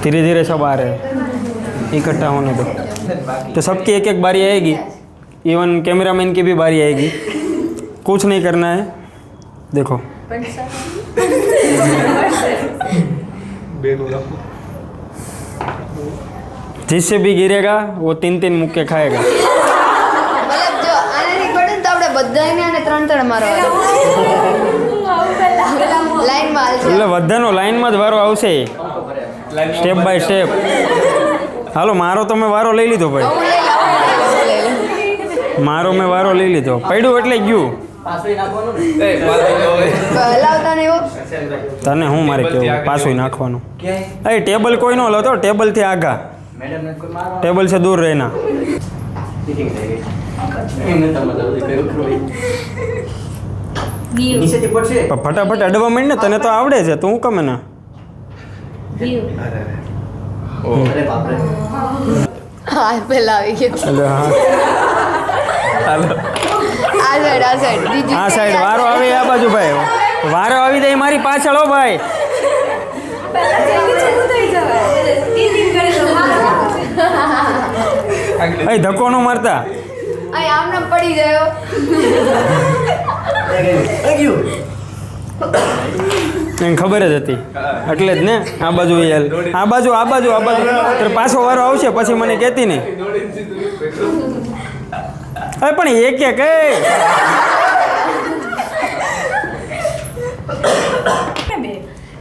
धीरे धीरे सब आ रहे हैं इकट्ठा होने दो। तो सबकी एक एक बारी आएगी, इवन कैमरामैन की भी बारी आएगी। कुछ नहीं करना है, देखो जिससे भी गिरेगा वो 3-3 मुक्के खाएगा। मतलब जो आने नहीं पड़े तो આપણે બધાને આને 3-3 મારવા લાઈન માં હાલશે એટલે બધાનો લાઈનમાં જ વારો આવશે, સ્ટેપ બાય સ્ટેપ। હાલો મારો તમે વારો લઈ લીધો ભાઈ, મારો મેં વારો લઈ લીધો, પડ્યું એટલે ગયું। હલાવતા ને એવો તને હું મારે કેવું પાછું નાખવાનું? એ ટેબલ કોઈ નો લો તો, ટેબલ થી આગા, टेबल से दूर रहना। फटाफट अडवा मंड ने, तने तो आवड़े छे, तू कमे ना। હા પેલા આવી ગયો એટલે હા હાલો આ સાઈડ દીદી આ સાઈડ વારો આવે આ બાજુ ભાઈ, વારો આવી જાય મારી પાછળ હો ભાઈ। એ ધક્કો નો મારતા, અહીં આમને પડી ગયો એને ખબર જ હતી એટલે જ ને આ બાજુ યાર, આ બાજુ આ બાજુ આ બાજુ, તો પાછો વારો આવશે પછી મને કહેતી નહીં। અરે પણ એક એક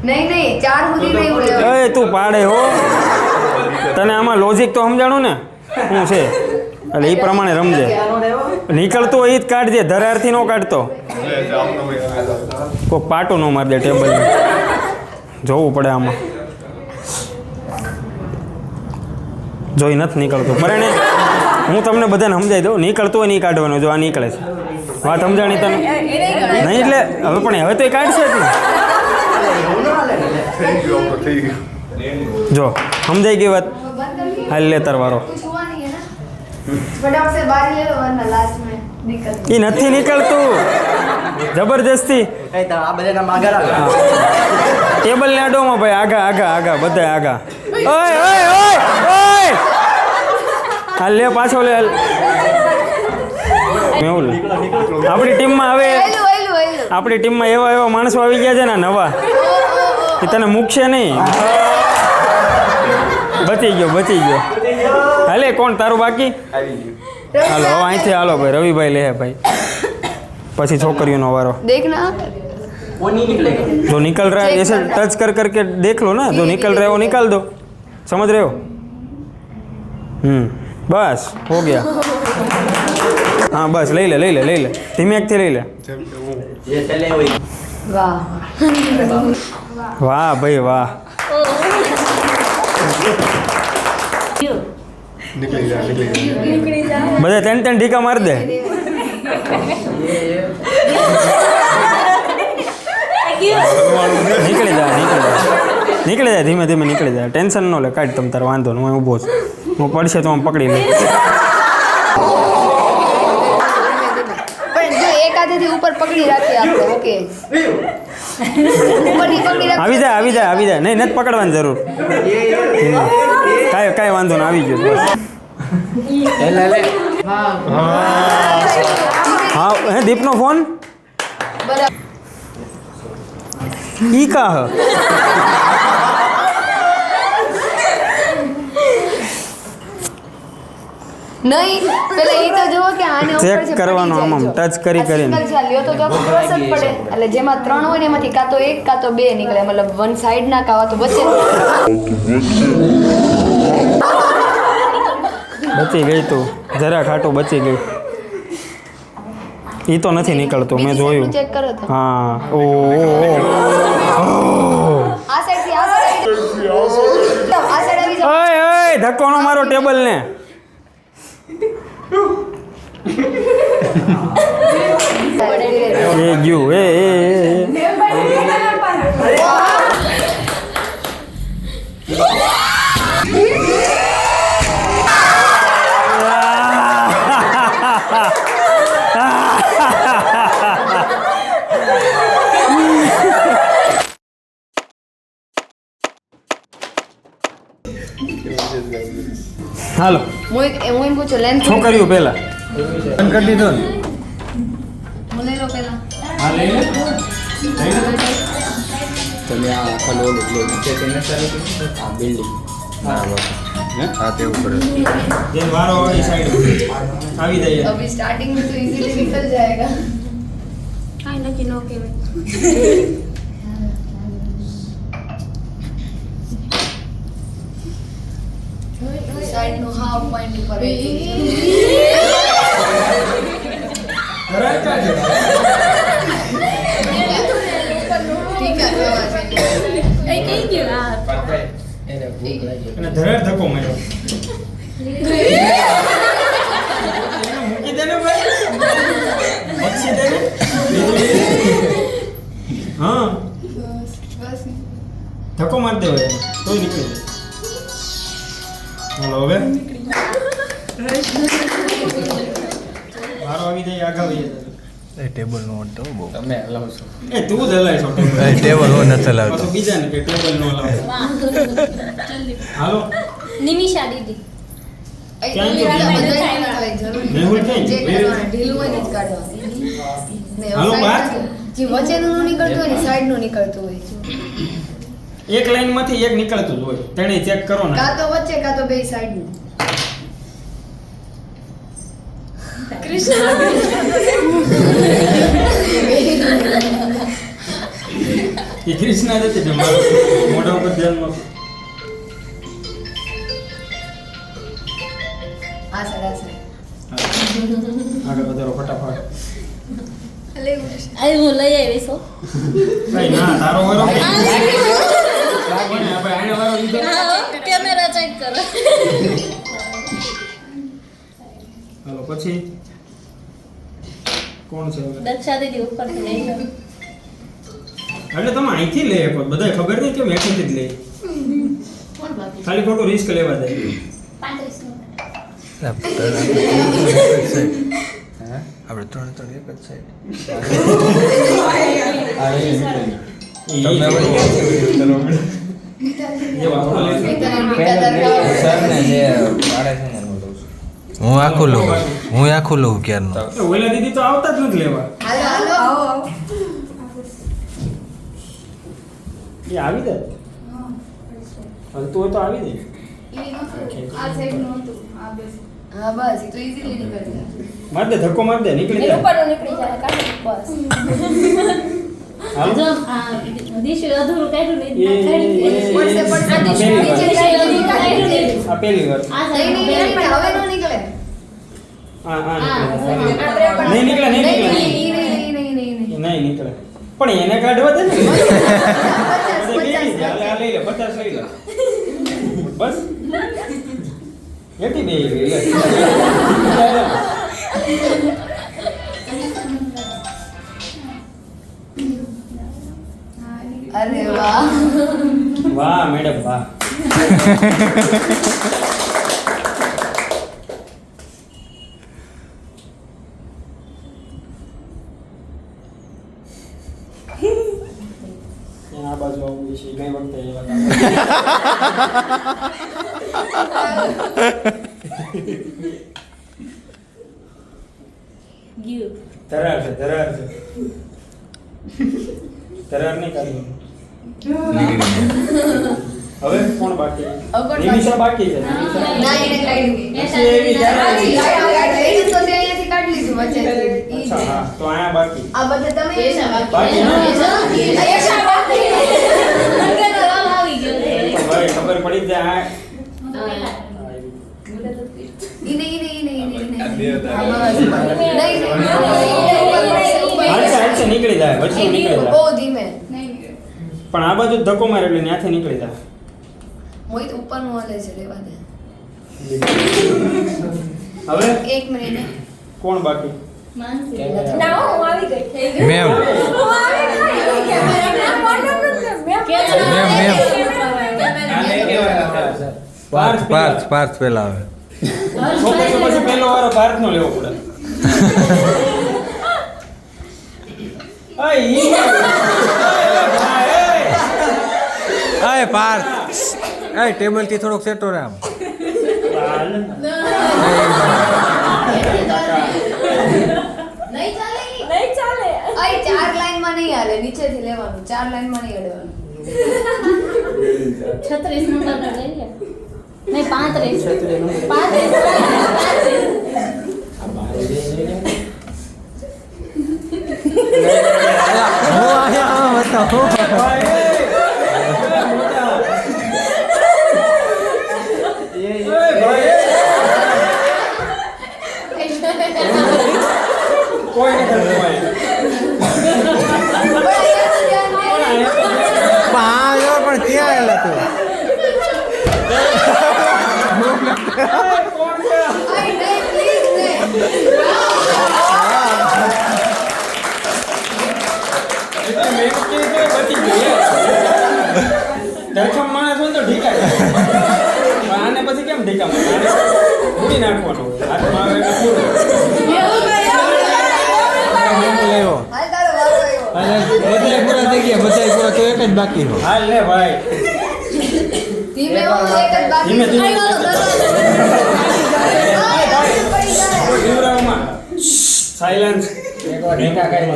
નહીં 4 સુધી નહીં ઉડે। એ તું પાડે હો, તને આમાં લોજિક તો સમજાણું ને શું છે, એટલે એ પ્રમાણે રમજે। નીકળતો એ જ કાઢજે, ધરારથી નો કાઢતો, કોઈક પાટું ન મારી દે ટેબલ, જોવું પડે આમાં। જોઈ નથી નીકળતું પરણે, હું તમને બધાને સમજાવી દઉં, નીકળતું હોય નહીં કાઢવાનું। જો આ નીકળે છે, વાત સમજાણી તને નહીં, એટલે હવે પણ હવે તો એ કાઢશે જ ને। જો સમજાઈ ગઈ વાત, હાલ લે તાર વારો। फटाफट से बाहर ले लो वरना लास्ट में निकल। એ નથી નીકળતું, જબરજસ્તી ટેબલ ને અડોમાં ભાઈ, આગા આગા આગા બધા આગા। ઓય ઓય ઓય ઓય, હાલ લે પાછો લે, હાલ મેહુલ આપણી ટીમમાં હવે આપણી ટીમમાં એવા એવા માણસો આવી ગયા છે ને નવા, એ તને મૂકશે નહીં। બચી ગયો બચી ગયો। હાલે કોણ તારું બાકી? હાલો હવે અહીંથી હાલો ભાઈ, રવિભાઈ લે ભાઈ, પછી છોકરીઓનો વારો। देखना जो निकल रहा है ऐसे टच कर करके देख लो ना, जो निकल रहा है वो निकाल दो, समझ रहे हो? बस हो गया। हाँ बस ले ले ले ले ले ले, धीमे से ले ले। वाह वाह भाई वाह, બધા 3 ઢીકા માર દે। નીકળી જાય ધીમે ધીમે નીકળી જાય, ટેન્શન ન લે, કાઢ તમ તાર, વાંધો નહીં, હું ઊભો છું, હું પડશે તો હું પકડી લઈશ। પણ જો એક હાથેથી ઉપર પકડી રાખીએ આપણે, ઓકે ઉપરથી પકડી રાખીએ। આવી જાય આવી જાય આવી જાય, નહીં નથી પકડવાની જરૂર, કાંઈ વાંધો નહીં, આવી ગયો બસ। હા હે દીપનો ફોન ઈ કા હ નહીં, પેલા એ તો જુઓ કે આને ઉપર ચેક કરવાનો, આમ ટચ કરી કરીને ચાલ્યો તો ક્રોસ જ પડે, એટલે જેમાં 3 હોય ને એમાંથી કાં તો 1 કાં તો 2 નીકળે, મતલબ વન સાઈડ ના કાવા તો વચ્ચે બચી ગઈ, તું જરા ખાટું બચી ગઈ। એ તો નથી નીકળતું, મેં જોયું। ચેક કરો તો હા ઓ આ સાઈડ થી આ સાઈડ આવી જાઓ। ઓય ઓય ધક્કો નો મારો ટેબલ ને। એ ગયું એ હાલો હું એમ પૂછું લેન્થ છોકરીઓ પહેલા બંધ કરી દીધો ને હું લઈ લો પહેલા હા લઈ લે તમે આ આખા લો નીચે તેને ચાલુ આ બિલ્ડિંગ હા તેવું કરે જે વારો વાળી સાઈડ આવી જાય अभी स्टार्टिंग में तो इजीली निकल जाएगा કાંઈ નક્કી ન કહેવાય. साइड नो हाफ पॉइंट ऊपर ठीक है એ કઈ ગયું આ એને ભૂખ લાગી અને ધરાર ધક્કો માર્યો મૂકી દે ને ભાઈ બક્ષી દે ને હા बस ધક્કો માર દેવો એને તોય નીકળી જાય હાલો હવે વારો આવી જાય આગળ આવી જાય એ ટેબલ નો હતો બહુ તમે હલાવશો એ તું જ હલાય છો એ ટેબલ નો નથી પાછું લાવતો બીજા ને કે ટેબલ નો હલાવે હાલો નિમિષા દીદી ક્યાં ગયું? મેહુલ ક્યાં ગયું? ઢીલું હોય ને જ કાઢવાનું ને હાલો, બહાર. જે વચ્ચેનું નું નીકળતું હોય ને સાઈડ નું નીકળતું હોય એક લાઈન માંથી એક નીકળતું જ હોય તેણે ચેક કરો ને કાં તો વચ્ચે કાં તો બે સાઈડ નું એ કૃષ્ણા જતી છે મારો મોઢા ઉપર ધ્યાન નો આ સાઈડ આગળ વધારો ફટાફટ આ હું લઈ આવીશ હો. કઈ ના તારો વારો કે કોને આપણે આને વારો લીધો હા, કેમેરા ચેક કરો. હાલો પછી કોણ છે હવે? દક્ષા દીદી ઉપર લઈ જાઓ. એટલે તમે અહીંથી લે શકો બધાય ખબર નહીં કેમ અહીંથી જ લે ખાલી ખોટું રિસ્ક લેવા દે 35 નો. આપણે ત્રણ ત્રણ એક જ સાઈડ આ એ નીકળી ઈ તમે વળી ક્યાંથી ઉતરવા મળે? જે વાપરો લે છે. સર ને જે પાડે છે ને એનું લઉં છું. હું આખું લઉં ક્યારનું એ ઓલા દીદી તો આવતા જ નથી લેવા હાલો હાલો એ આવી જાય હલતું હોય તો આવી જાય હા બસ એ તો ઇઝીલી નીકળી જાય માર દે ધક્કો માર દે નીકળી એનું જાય ઉપર નીકળી જાય કાઢો બસ. હાલો જો આ દીશુ અધૂરું કાઢ્યું એ- નહીં પડશે, પડશે. આ દીશુ પહેલી નીચે વાર. અધૂરું કાઢ્યું નહીં. આ પહેલી વાર આ નહીં નહીં સાઈડ નહીં હવે નો નીકળે આ હા. નહીં નીકળે નહીં નીકળે નહીં નહીં નહીં નીકળે પણ એને કાઢવા દે ને પચાસ આ લઈ લે 50 લઈ લે બસ એટી બે લે અરે વાહ વાહ મેડમ વાહ આ બાજુ આવું છે ગઈ વખતે એવા ગયું. ધરાર છે ધરાર નહીં કાઢવાનું હવે કોણ બાકી કોણ નિમિષા બાકી છે નિમિષા. ના એને કાઢી પછી એવી ધરાર છે. એને તો તે અહીંયાથી કાઢી લીધું વચ્ચેથી ઈ અચ્છા છે. હા તો આયા બાકી આ બધે તમે બાકી ના? આવી ગયો રે. પણ ભાઈ ખબર પડી જ જાય હાલશે નીકળી જાય વચ્ચે નીકળી જાય બહુ ધીમે પણ આ બાજુ ધક્કો મારે એટલે ત્યાંથી નીકળી જાય મોહિત ઉપરનું હલે છે રેવા દે હવે એક મિનિટ કોણ બાકી માનસી. કેમેરા. ના, હું આવી ગઈ. થઈ ગઈ. મેમ હું આવી ગઈ. કેમેરા. મેમ. પાર્થ પાર્થ પેલા આવે છોકરી તો પછી પહેલો વારો પાર્થ નો લેવો પડે અય પાર્થ એ ટેબલ થી થોડોક સેટો રહે આમ નહીં ચાલે નહીં ચાલે અહીં 4 લાઈનમાં નહીં હાલે, નીચેથી લેવાનું, 4 લાઈનમાં નહીં અડવાનું. 36 નંબર નો લઈ લે નહીં 35 35 હું આયા બતાવો કોઈ નહીં કરતું હોય. પણ પણ ત્યાં આવેલા તું અહીં નહીં, please નહીં. એટલે મહેનત કેવી છે બચી ગઈ ધરખમ માણસ હોય તો ઢીકાય. પણ આને પછી કેમ ઢીકા આને મૂડી નાખવાનું હાથમાં આવે એટલે પૂરું. લેવો હાલ તારો વારો આવ્યો. બધા પૂરા થઈ ગયા બધા પૂરા તો એક જ બાકી હો હાલ લે ભાઈ ધીમે હું એક જ બાકી ધીમે ધીમે. છે. પડી જાય. દીવરાઓમાં સાયલેન્સ. એકવાર ઢીકા કરી